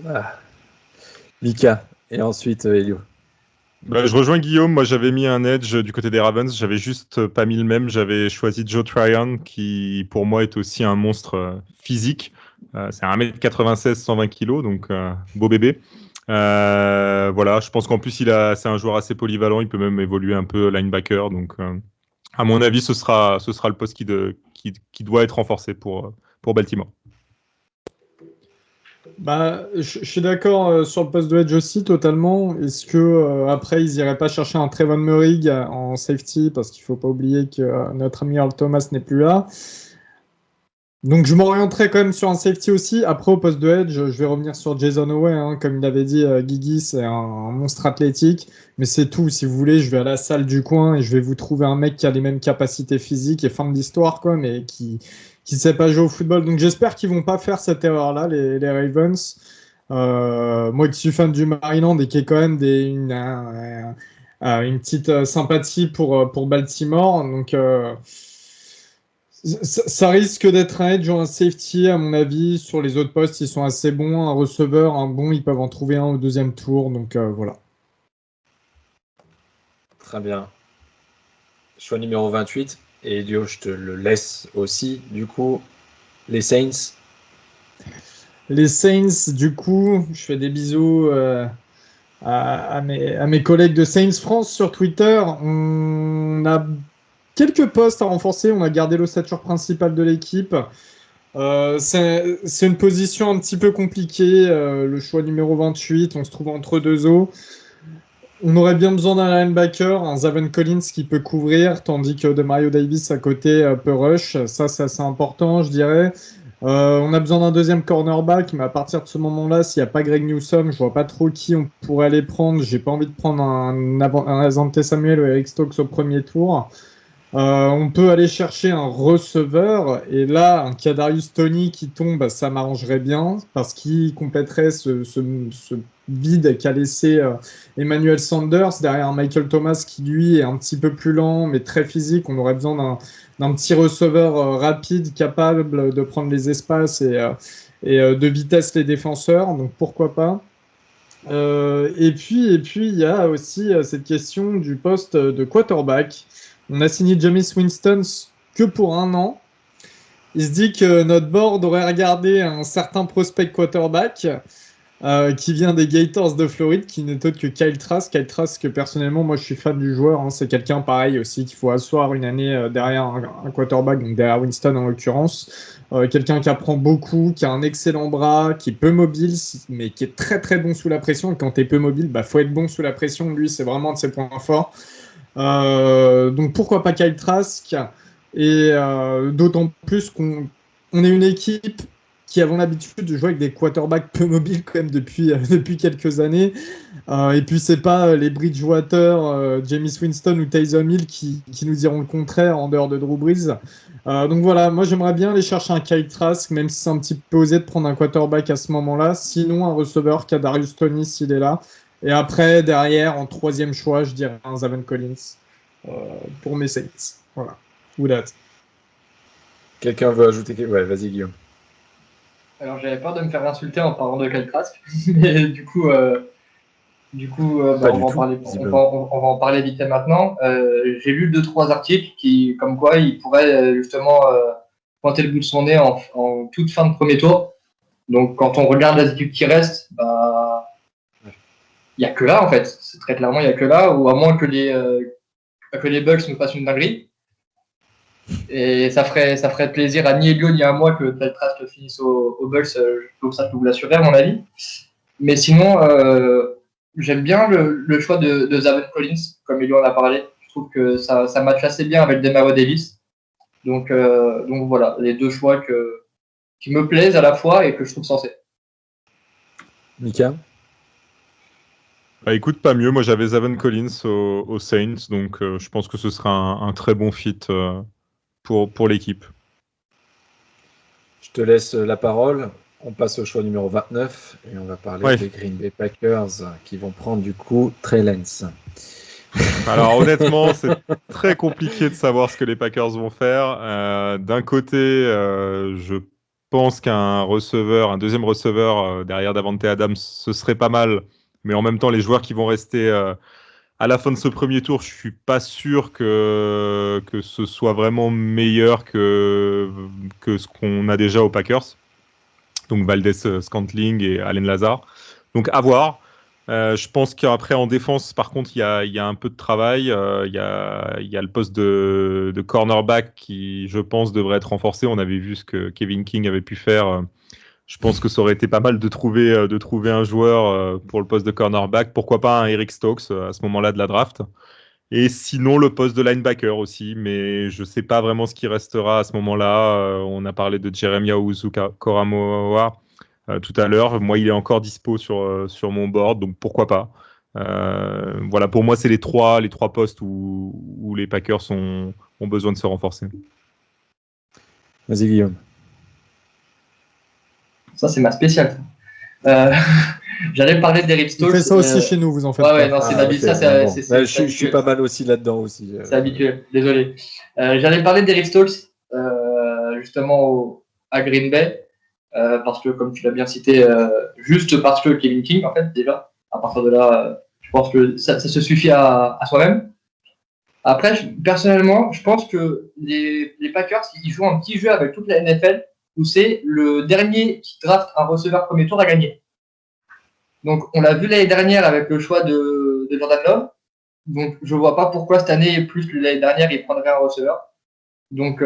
Ah. Mika, et ensuite Elio. Bah, je rejoins Guillaume, moi j'avais mis un edge du côté des Ravens, j'avais juste pas mis le même, j'avais choisi Joe Tryon qui pour moi est aussi un monstre physique, c'est 1m96, 120 kg, donc beau bébé. Voilà, je pense qu'en plus c'est un joueur assez polyvalent, il peut même évoluer un peu linebacker, donc à mon avis ce sera le poste qui doit être renforcé pour Baltimore. Bah, je suis d'accord sur le poste de edge aussi, totalement. Est-ce que après ils iraient pas chercher un Trevon Moehrig en safety parce qu'il faut pas oublier que notre ami Earl Thomas n'est plus là. Donc je m'orienterai quand même sur un safety aussi. Après au poste de edge, je vais revenir sur Jason Owe, hein. Comme il avait dit, Guigui, c'est un monstre athlétique. Mais c'est tout. Si vous voulez, je vais à la salle du coin et je vais vous trouver un mec qui a les mêmes capacités physiques et fin de l'histoire, quoi, mais qui sait pas jouer au football. Donc j'espère qu'ils vont pas faire cette erreur-là, les Ravens. Moi qui suis fan du Maryland et qui ai quand même une petite sympathie pour Baltimore. Donc ça risque d'être un edge ou un safety, à mon avis. Sur les autres postes, ils sont assez bons. Un receveur, un bon, ils peuvent en trouver un au deuxième tour. Donc voilà. Très bien. Choix numéro 28. Et Elio, je te le laisse aussi. Du coup, les Saints. Les Saints, du coup, je fais des bisous à mes collègues de Saints France sur Twitter. On a quelques postes à renforcer. On a gardé l'ossature principale de l'équipe. C'est une position un petit peu compliquée. Le choix numéro 28, on se trouve entre deux eaux. On aurait bien besoin d'un linebacker, un Zaven Collins qui peut couvrir, tandis que de Mario Davis à côté peut rush. Ça, c'est assez important, je dirais. On a besoin d'un deuxième cornerback, mais à partir de ce moment-là, s'il n'y a pas Greg Newsome, je vois pas trop qui on pourrait aller prendre. J'ai pas envie de prendre un Asante Samuel ou Eric Stokes au premier tour. On peut aller chercher un receveur, et là, un Kadarius Toney qui tombe, ça m'arrangerait bien, parce qu'il compléterait ce vide qu'a laissé Emmanuel Sanders derrière Michael Thomas, qui lui est un petit peu plus lent, mais très physique. On aurait besoin d'un petit receveur rapide, capable de prendre les espaces et de vitesse les défenseurs, donc pourquoi pas. Et puis, il y a aussi cette question du poste de quarterback. On a signé Jameis Winston que pour 1 an. Il se dit que notre board aurait regardé un certain prospect quarterback qui vient des Gators de Floride, qui n'est autre que Kyle Trask. Kyle Trask, personnellement, moi je suis fan du joueur. Hein. C'est quelqu'un pareil aussi qu'il faut asseoir une année derrière un quarterback, donc derrière Winston en l'occurrence. Quelqu'un qui apprend beaucoup, qui a un excellent bras, qui est peu mobile, mais qui est très très bon sous la pression. Et quand tu es peu mobile, faut être bon sous la pression. Lui, c'est vraiment de ses points forts. Donc pourquoi pas Kyle Trask, et d'autant plus qu'on est une équipe qui avons l'habitude de jouer avec des quarterbacks peu mobiles quand même depuis quelques années, et puis c'est pas les Bridgewater, Jameis Winston ou Taysom Hill qui nous diront le contraire en dehors de Drew Brees. Donc voilà, moi j'aimerais bien aller chercher un Kyle Trask, même si c'est un petit peu osé de prendre un quarterback à ce moment-là. Sinon un receveur, Kadarius Toney s'il est là. Et après, derrière, en 3e choix, je dirais un Zaven Collins pour mes Saints. Voilà. Ou date. Quelqu'un veut ajouter quelque chose? Ouais, vas-y, Guillaume. Alors, j'avais peur de me faire insulter en parlant de Kyle Trask, mais du coup, on va en parler vite fait maintenant. J'ai lu 2-3 articles comme quoi il pourrait justement pointer le bout de son nez en toute fin de premier tour. Donc, quand on regarde les équipes qui restent, il n'y a que là, en fait. C'est très clairement, il n'y a que là, ou à moins que les Bucks nous fassent une dinguerie. Et ça ferait plaisir à ni Elio ni à moi que Kyle Trask finisse aux Bucks. Donc ça, je peux vous l'assurer, à mon avis. Mais sinon, j'aime bien le choix de Zaven Collins, comme Elio en a parlé. Je trouve que ça matche assez bien avec Demario Davis. Donc voilà, les deux choix qui me plaisent à la fois et que je trouve sensés. Mika? Écoute, pas mieux. Moi, j'avais Zaven Collins aux Saints, donc je pense que ce sera un très bon fit pour l'équipe. Je te laisse la parole. On passe au choix numéro 29 et on va parler des Green Bay Packers qui vont prendre du coup Trey Lance. Alors honnêtement, c'est très compliqué de savoir ce que les Packers vont faire. D'un côté, je pense qu'un receveur, un deuxième receveur derrière Davante Adams, ce serait pas mal. Mais en même temps, les joueurs qui vont rester à la fin de ce premier tour, je suis pas sûr que ce soit vraiment meilleur que ce qu'on a déjà aux Packers. Donc Valdez Scantling et Allen Lazare. Donc à voir. Je pense qu'après en défense, par contre, il y a un peu de travail. Il y a le poste de cornerback qui, je pense, devrait être renforcé. On avait vu ce que Kevin King avait pu faire. Je pense que ça aurait été pas mal de trouver un joueur pour le poste de cornerback. Pourquoi pas un Eric Stokes à ce moment-là de la draft. Et sinon, le poste de linebacker aussi, mais je ne sais pas vraiment ce qui restera à ce moment-là. On a parlé de Jeremiah Owusu-Koramoah tout à l'heure. Moi, il est encore dispo sur mon board, donc pourquoi pas. Voilà, pour moi, c'est les trois postes où les Packers ont besoin de se renforcer. Vas-y, Guillaume. Ça, c'est ma spéciale. J'allais parler d'Eric Il Stokes. fait ça aussi chez nous, vous en faites Ouais, pas. ouais, non, c'est d'habitude. ok, Ça, bon. c'est Je suis pas mal aussi là-dedans aussi. C'est habituel, désolé. J'allais parler d'Eric Stokes, justement à Green Bay, parce que, comme tu l'as bien cité, juste parce que Kevin King, en fait, déjà, à partir de là, je pense que ça se suffit à soi-même. Après, personnellement, je pense que les Packers, ils jouent un petit jeu avec toute la NFL, où c'est le dernier qui draft un receveur premier tour à gagner. Donc, on l'a vu l'année dernière avec le choix de Jordan Love. Donc, je vois pas pourquoi cette année, plus que l'année dernière, il prendrait un receveur. Donc,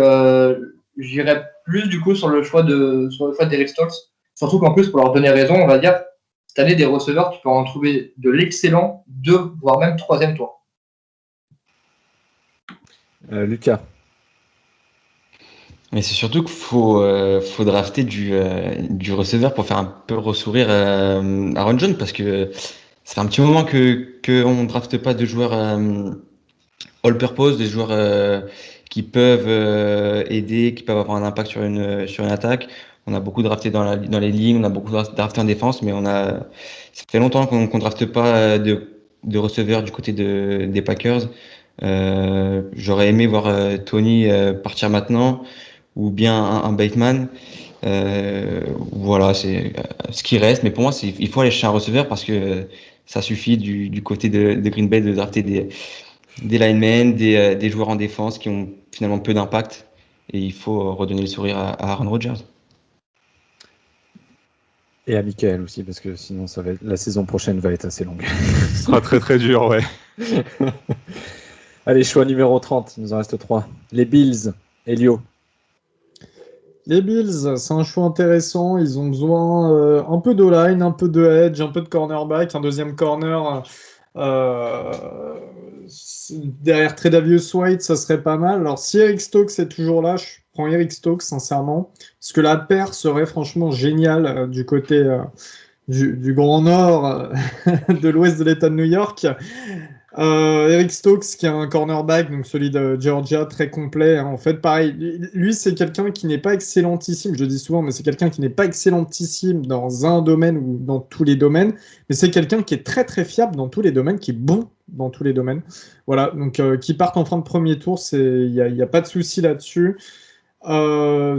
j'irais plus du coup sur le choix d'Eric Stokes. Surtout qu'en plus, pour leur donner raison, on va dire, cette année, des receveurs, tu peux en trouver de l'excellent, 2, voire même 3e tour. Lucas. Mais c'est surtout qu'il faut drafter du receveur pour faire un peu ressourire Aaron Jones, parce que ça fait un petit moment que on drafte pas de joueurs all-purpose, des joueurs qui peuvent aider, qui peuvent avoir un impact sur une attaque. On a beaucoup drafté dans les lignes, on a beaucoup drafté en défense, mais ça fait longtemps qu'on drafte pas de receveurs du côté des Packers. J'aurais aimé voir Tony partir maintenant, ou bien un Bateman. Voilà, c'est ce qui reste. Mais pour moi, il faut aller chercher un receveur, parce que ça suffit du côté de Green Bay de drafter des linemen, des joueurs en défense qui ont finalement peu d'impact. Et il faut redonner le sourire à Aaron Rodgers. Et à Michael aussi, parce que sinon la saison prochaine va être assez longue. Ce sera très très dur, ouais. Allez, choix numéro 30, il nous en reste 3. Les Bills, Elio. Les Bills, c'est un choix intéressant. Ils ont besoin un peu d'O-line, un peu de edge, un peu de cornerback, un deuxième corner. Derrière Tredavious White, ça serait pas mal. Alors, si Eric Stokes est toujours là, je prends Eric Stokes, sincèrement. Parce que la paire serait franchement géniale du côté du Grand Nord de l'ouest de l'État de New York. Eric Stokes, qui est un cornerback, donc celui de Georgia, très complet. En fait, pareil, lui, c'est quelqu'un qui n'est pas excellentissime, je le dis souvent, mais c'est quelqu'un qui n'est pas excellentissime dans un domaine ou dans tous les domaines, mais c'est quelqu'un qui est très très fiable dans tous les domaines, qui est bon dans tous les domaines. Voilà, donc qui partent en fin de premier tour, il n'y a pas de souci là-dessus.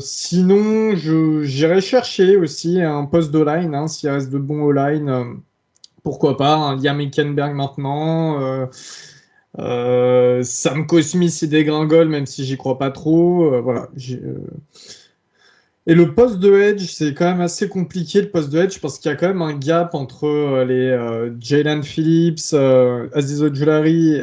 Sinon, j'irai chercher aussi un poste d'O-line, s'il reste de bons O-line. Pourquoi pas, un Liam Hülkenberg maintenant. Sam Smith il dégringole, même si j'y crois pas trop. Voilà. Et le poste de edge, c'est quand même assez compliqué, le poste de edge, parce qu'il y a quand même un gap entre les Jalen Phillips, Aziz Ojulari,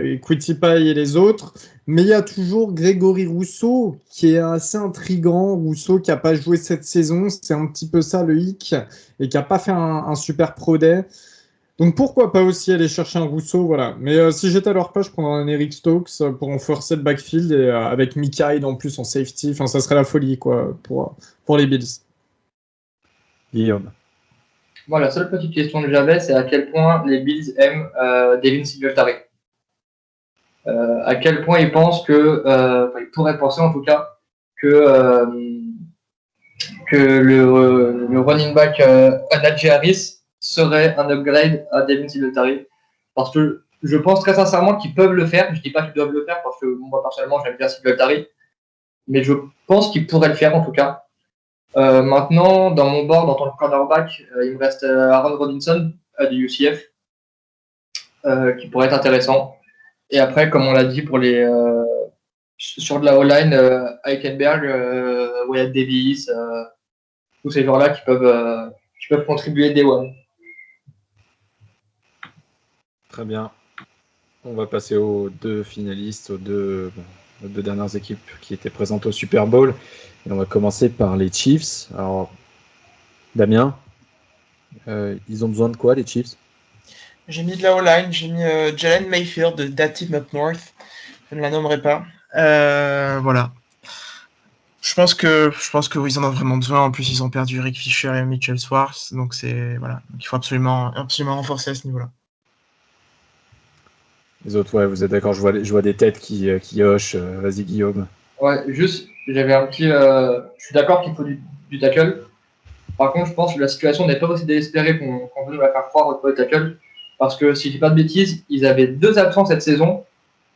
et Kwity Paye et les autres. Mais il y a toujours Grégory Rousseau, qui est assez intriguant. Rousseau qui n'a pas joué cette saison, c'est un petit peu ça le hic, et qui n'a pas fait un super pro day. Donc pourquoi pas aussi aller chercher un Rousseau, voilà. Mais si j'étais à leur place, je prendrais un Eric Stokes pour renforcer le backfield, et avec Mika Hyde en plus en safety, enfin ça serait la folie quoi pour les Bills. Guillaume. Moi, la seule petite question que j'avais, c'est à quel point les Bills aiment Devin Singletary. À quel point ils pensent ils pourraient penser en tout cas que le running back Najee Harris serait un upgrade à Devin Singletary, parce que je pense très sincèrement qu'ils peuvent le faire. Je dis pas qu'ils doivent le faire parce que moi personnellement j'aime bien Singletary, mais je pense qu'ils pourraient le faire en tout cas. Maintenant, dans mon board, en tant que cornerback, il me reste Aaron Robinson du UCF, qui pourrait être intéressant. Et après, comme on l'a dit pour les sur de la O-line, Eichenberg, Wyatt Davis, tous ces joueurs-là qui peuvent contribuer day one. Très bien. On va passer aux deux finalistes, aux deux dernières équipes qui étaient présentes au Super Bowl. Et on va commencer par les Chiefs. Alors, Damien, ils ont besoin de quoi, les Chiefs? J'ai mis de la O-line, j'ai mis Jalen Mayfield de That Team Up North. Je ne la nommerai pas. Voilà. Je pense que ils en ont vraiment besoin. En plus, ils ont perdu Rick Fisher et Mitchell Schwartz. Donc, voilà. Donc, il faut absolument renforcer à ce niveau-là. Les autres, ouais, vous êtes d'accord, je vois des têtes qui hochent. Vas-y, Guillaume. Ouais, juste, j'avais un petit. Je suis d'accord qu'il faut du tackle. Par contre, je pense que la situation n'est pas aussi désespérée qu'on veut nous la faire croire au poste de tackle. Parce que si je dis pas de bêtises, ils avaient 2 absents cette saison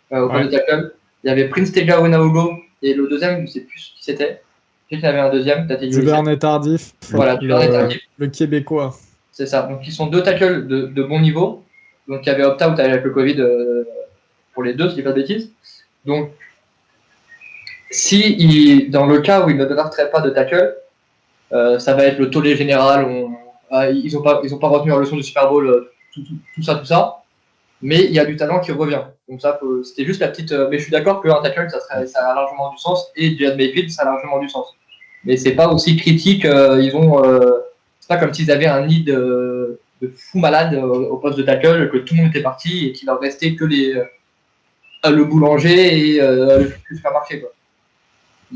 au poste de tackle. Il y avait Prince Tega Wenaogo et le deuxième, je ne sais plus qui c'était. Je sais qu'il y avait un deuxième. Duvernay Tardif. Voilà, Duvernay Tardif. Le Québécois. C'est ça. Donc, ils sont 2 tackles de bon niveau. Donc, il y avait opt-out avec le Covid pour les 2, si je dis pas de bêtises. Donc, dans le cas où ils ne drafteraient pas de tackle, ça va être le tollé général. Ils n'ont pas retenu la leçon du Super Bowl, tout ça. Mais il y a du talent qui revient. Donc ça, c'était juste la petite. Mais je suis d'accord qu'un tackle, ça a largement du sens. Et Jalen Mayfield, ça a largement du sens. Mais c'est pas aussi critique. C'est pas comme s'ils avaient un nid de fou malade au poste de tackle, que tout le monde était parti et qu'il leur restait que le boulanger et le supermarché, quoi.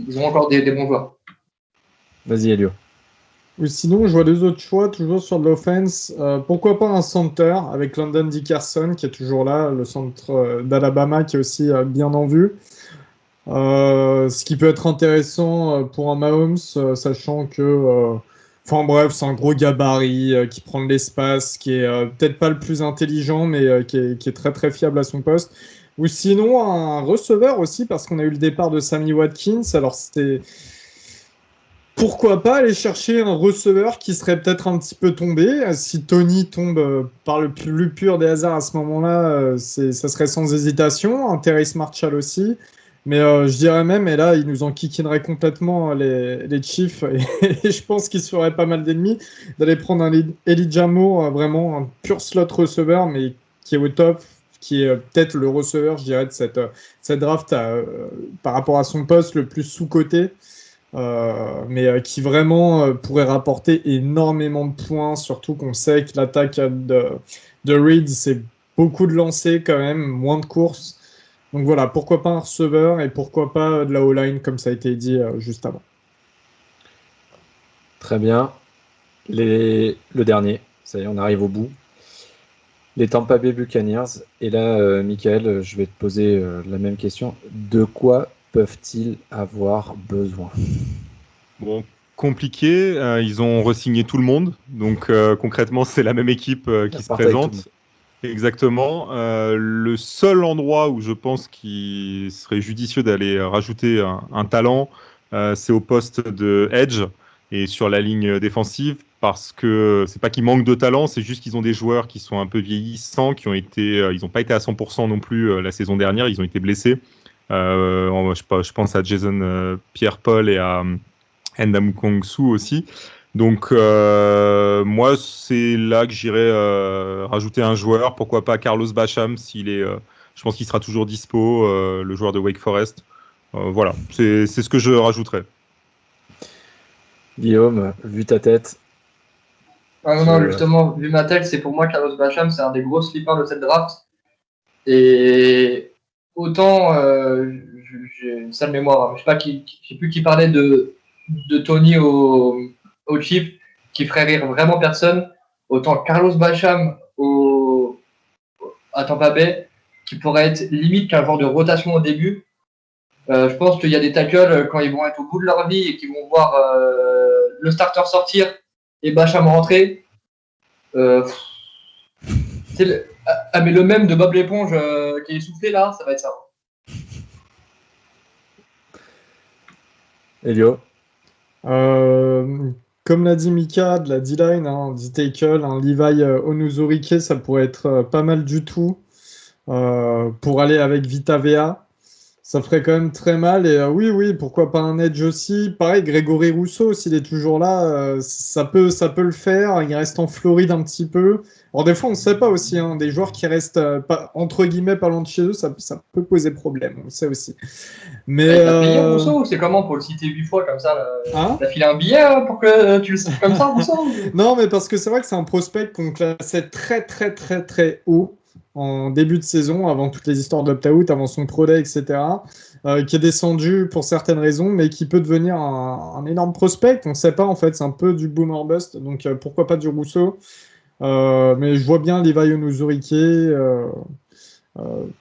Ils ont encore des bons joueurs. Vas-y, Elio. Ou sinon, je vois 2 autres choix, toujours sur de l'offense. Pourquoi pas un center avec Landon Dickerson, qui est toujours là, le centre d'Alabama, qui est aussi bien en vue. Ce qui peut être intéressant pour un Mahomes, sachant que... Enfin bref, c'est un gros gabarit qui prend de l'espace, qui est peut-être pas le plus intelligent, mais qui est très très fiable à son poste. Ou sinon, un receveur aussi, parce qu'on a eu le départ de Sammy Watkins. Alors c'était... Pourquoi pas aller chercher un receveur qui serait peut-être un petit peu tombé. Si Tony tombe par le plus pur des hasards à ce moment-là, ça serait sans hésitation. Un Terrace Marshall aussi. Mais je dirais même, et là, ils nous enquiquineraient complètement les Chiefs. Et je pense qu'ils se feraient pas mal d'ennemis d'aller prendre un Elijah Moore, vraiment un pur slot receveur, mais qui est au top, qui est peut-être le receveur, je dirais, de cette draft par rapport à son poste le plus sous-coté. Mais qui vraiment pourrait rapporter énormément de points, surtout qu'on sait que l'attaque de Reed, c'est beaucoup de lancers quand même, moins de courses. Donc voilà, pourquoi pas un receveur et pourquoi pas de la O-line, comme ça a été dit juste avant. Très bien. Le dernier, ça y est, on arrive au bout. Les Tampa Bay Buccaneers. Et là, Michael, je vais te poser la même question. De quoi peuvent-ils avoir besoin? Bon, compliqué. Ils ont re-signé tout le monde. Donc, concrètement, c'est la même équipe qui se présente. Exactement. Le seul endroit où je pense qu'il serait judicieux d'aller rajouter un talent, c'est au poste de edge et sur la ligne défensive, parce que c'est pas qu'ils manquent de talent, c'est juste qu'ils ont des joueurs qui sont un peu vieillissants, ils n'ont pas été à 100% non plus la saison dernière, ils ont été blessés. Je pense à Jason Pierre-Paul et à Ndamukong Kongsu aussi. Donc, moi, c'est là que j'irais rajouter un joueur. Pourquoi pas Carlos Basham, je pense qu'il sera toujours dispo, le joueur de Wake Forest. Voilà, c'est ce que je rajouterais. Guillaume, vu ta tête. Non, justement, vu ma tête, c'est pour moi Carlos Basham, c'est un des gros sleepers de cette draft. Et autant, j'ai une sale mémoire, je sais plus qui parlait de Tony au Chiefs, qui ferait rire vraiment personne. Autant Carlos Basham à Tampa Bay, qui pourrait être limite qu'un genre de rotation au début. Je pense qu'il y a des tackles quand ils vont être au bout de leur vie et qu'ils vont voir le starter sortir et Basham rentrer. Ah, mais le même de Bob l'éponge qui est essoufflé là, ça va être ça. Elio. Comme l'a dit Mika, de la D-line, hein, D-tackle, un Levi Onuzurike, ça pourrait être pas mal du tout pour aller avec Vita Vea. Ça ferait quand même très mal. Et oui, pourquoi pas un edge aussi. Pareil, Grégory Rousseau, s'il est toujours là, ça peut le faire. Il reste en Floride un petit peu. Alors des fois, on ne sait pas aussi. Hein, des joueurs qui restent entre guillemets pas loin de chez eux, ça peut poser problème. On le sait aussi. Mais T'as payé Rousseau, c'est comment pour le citer 8 fois comme ça Hein t'as filé un billet pour que tu le cites comme ça, Rousseau? Non, mais parce que c'est vrai que c'est un prospect qu'on classait très, très, très, très haut en début de saison, avant toutes les histoires de l'opt-out, avant son pro day, etc., qui est descendu pour certaines raisons, mais qui peut devenir un énorme prospect. On ne sait pas, en fait, c'est un peu du boom or bust, donc pourquoi pas du Rousseau. Mais je vois bien Levi Onuzurike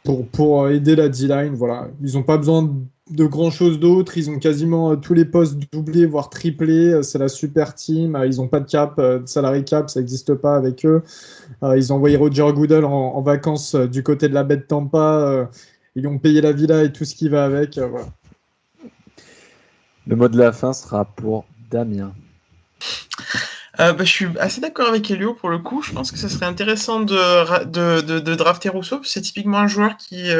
pour aider la D-line. Voilà. Ils n'ont pas besoin de grand-chose d'autre. Ils ont quasiment tous les postes doublés, voire triplés. C'est la super team. Ils n'ont pas de cap, de salary cap, ça n'existe pas avec eux. Ils ont envoyé Roger Goodell en vacances du côté de la baie de Tampa. Ils lui ont payé la villa et tout ce qui va avec. Voilà. Le mot de la fin sera pour Damien. Je suis assez d'accord avec Elio pour le coup. Je pense que ça serait intéressant de drafter Rousseau. C'est typiquement un joueur qui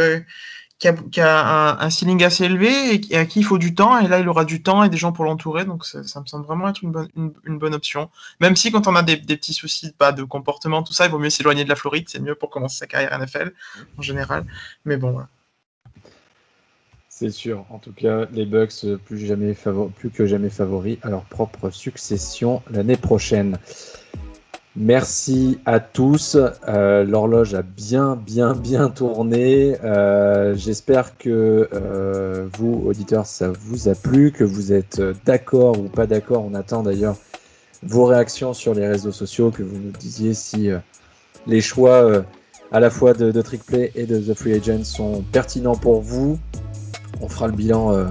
a un ceiling assez élevé et à qui il faut du temps. Et là, il aura du temps et des gens pour l'entourer. Donc, ça me semble vraiment être une bonne option. Même si quand on a des petits soucis de comportement, tout ça, il vaut mieux s'éloigner de la Floride. C'est mieux pour commencer sa carrière NFL en général. Mais bon, voilà. C'est sûr. En tout cas, les Bucks plus que jamais favoris à leur propre succession l'année prochaine. Merci à tous. L'horloge a bien tourné. J'espère que vous, auditeurs, ça vous a plu, que vous êtes d'accord ou pas d'accord. On attend d'ailleurs vos réactions sur les réseaux sociaux, que vous nous disiez si les choix à la fois de Trick Play et de The Free Agent sont pertinents pour vous. On fera le bilan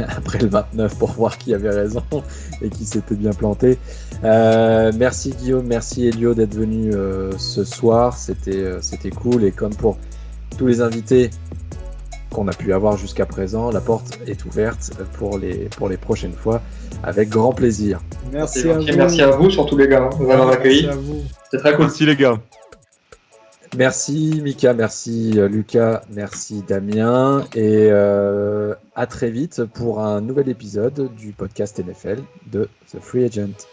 après le 29 pour voir qui avait raison et qui s'était bien planté. Merci Guillaume, merci Elio d'être venu ce soir, c'était cool, et comme pour tous les invités qu'on a pu avoir jusqu'à présent, la porte est ouverte pour les prochaines fois, avec grand plaisir. Merci à vous. Merci à vous, surtout les gars, de m'avoir accueilli. C'était très cool. Merci les gars. Merci Mika, merci Lucas, merci Damien, et à très vite pour un nouvel épisode du podcast NFL de The Free Agent.